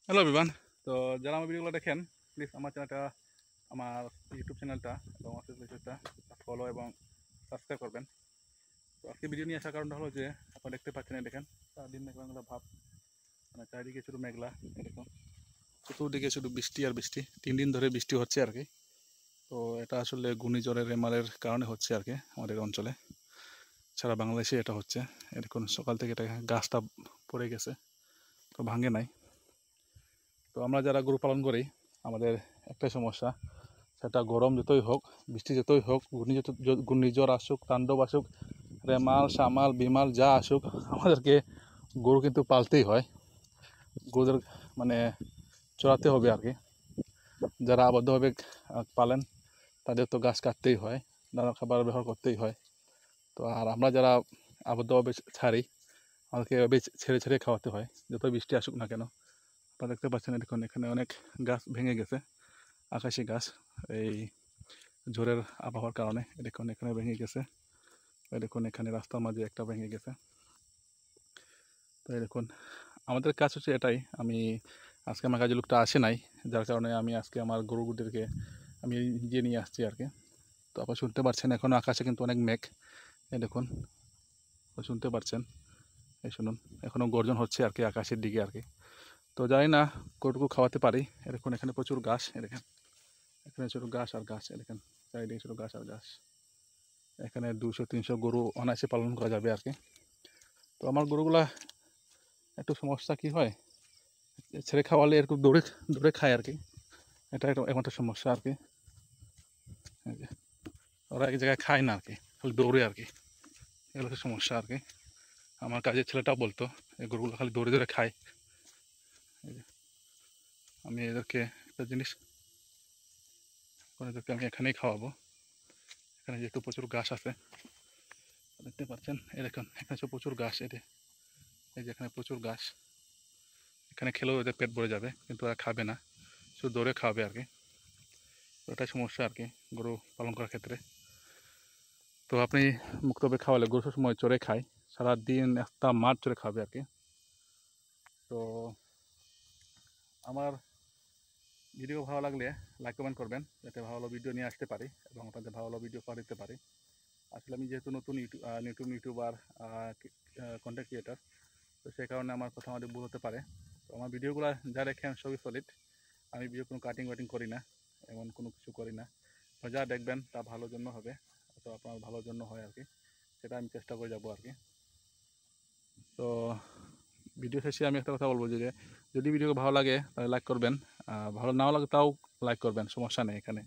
Hello everyone. তো যারা আমার ভিডিওগুলো দেখেন, প্লিজ আমার চ্যানেলটা, আমার ইউটিউব চ্যানেলটা এবং আমার ফেসবুক পেজটা ফলো এবং সাবস্ক্রাইব করবেন। তো আজকে ভিডিও নিয়ে আসার কারণটা হলো যে আপনারা দেখতে পাচ্ছেন, এই দেখেন সারাদিন মেঘলা মেঘলা ভাব, মানে চারিদিকে শুধু মেঘলা। এরকম চতুর্দিকে শুধু বৃষ্টি আর বৃষ্টি, 3 দিন ধরে বৃষ্টি হচ্ছে আর কি। তো এটা আসলে ঘূর্ণিঝড়ের রেমালের কারণে হচ্ছে আর কি আমাদের অঞ্চলে, সারা বাংলাদেশে এটা হচ্ছে। এরকম সকাল থেকে এটা গাছটা পড়ে গেছে, তো ভাঙে নাই। তো আমরা যারা গরু পালন করি, আমাদের একটাই সমস্যা, সেটা গরম যতই হোক, বৃষ্টি যতই হোক, ঘূর্ণিঝড় আসুক, তাণ্ডব আসুক, রেমাল সামাল বিমাল যা আসুক, আমাদেরকে গরু কিন্তু পালতেই হয়। গরুদের মানে চড়াতে হবে আর কি। যারা আবদ্ধভাবে পালেন, তাদের তো গাছ কাটতেই হয়, নানা খাবার ব্যবহার করতেই হয়। তো আর আমরা যারা আবদ্ধভাবে ছাড়ি, আমাদেরকে এভাবে ছেড়ে ছেড়ে খাওয়াতে হয়, যত বৃষ্টি আসুক না কেন। আপনারা দেখতে পাচ্ছেন, দেখুন এখানে অনেক গাছ ভেঙে গেছে, আকাশি গাছ, এই ঝড়ের আবহাওয়ার কারণে। দেখুন এখানে ভেঙে গেছে, দেখুন এখানে রাস্তার মাঝে একটা ভেঙে গেছে। তো দেখুন আমাদের কাজ হচ্ছে এটাই। আজকে আমার কাজের লোকটা আসে নাই, যার কারণে আমি আজকে আমার গরুদেরকে আমি নিজে নিয়ে আসছি আর কি। তো আপনারা শুনতে পাচ্ছেন, এখনও আকাশে কিন্তু অনেক মেঘ। এই দেখুন, শুনতে পাচ্ছেন, এই শুনুন, এখনও গর্জন হচ্ছে আর কি আকাশের দিকে আর কি। তো জানি না কতটুকু খাওয়াতে পারি। দেখুন এখানে প্রচুর ঘাস, দেখেন এখানে ছোটো ঘাস আর ঘাস, দেখেন চারিদিকে ছোটো ঘাস আর ঘাস। এখানে 200-300 গরু অনায়াসে পালন করা যাবে আর কি। তো আমার গরুগুলা একটু সমস্যা কি হয়, ছেড়ে খাওয়ালে এরকম দৌড়ে দৌড়ে খায় আর কি। এটা একমাত্র সমস্যা আর কি। ওরা এক জায়গায় খায় না আর কি, খালি দৌড়ে আর কি। এগুলো হচ্ছে সমস্যা আর কি। আমার কাজের ছেলেটাও বলতো, এই গরুগুলো খালি দৌড়ে দৌড়ে খায়। আমি এদেরকে একটা জিনিস, এদেরকে আমি এখানেই খাওয়াবো। এখানে যেহেতু প্রচুর ঘাস আছে, দেখতে পাচ্ছেন, এই দেখুন এখানে প্রচুর ঘাস। এই যে এখানে প্রচুর ঘাস, এখানে খেলেও এদের পেট ভরে যাবে, কিন্তু ওরা খাবে না, শুধু দৌড়ে খাবে আর কি। ওটাই সমস্যা আর কি গরু পালন করার ক্ষেত্রে। তো আপনি মুক্তভাবে খাওয়ালে গরু সবসময় চড়ে খায়, সারাদিন একটা মাঠ চড়ে খাবে আর কি। তো আমার ভিডিও ভালো লাগলে লাইক কমেন্ট করবেন, যাতে ভালো ভিডিও নিয়ে আসতে পারি এবং আপনাদের ভালো ভিডিও করে দিতে পারি। আসলে আমি যেহেতু নতুন ইউটিউবার, কন্টেন্ট ক্রিয়েটার, তো সেই কারণে আমার কথা আমাদের ভুল হতে পারে। তো আমার ভিডিওগুলো যা দেখেন সবই সলিড। আমি ভিডিও কোনো কাটিং ওয়াটিং করি না, এমন কোনো কিছু করি না। যা দেখবেন তা ভালোর জন্য হবে, তো আপনার ভালোর জন্য হয় আর কি, সেটা আমি চেষ্টা করে যাবো আর কি। তো ভিডিও শেষে আমি একটা কথা বলবো যে যদি ভিডিও ভালো লাগে তাহলে লাইক করবেন, ভালো নাও লাগে তাও লাইক করবেন, সমস্যা নেই এখানে।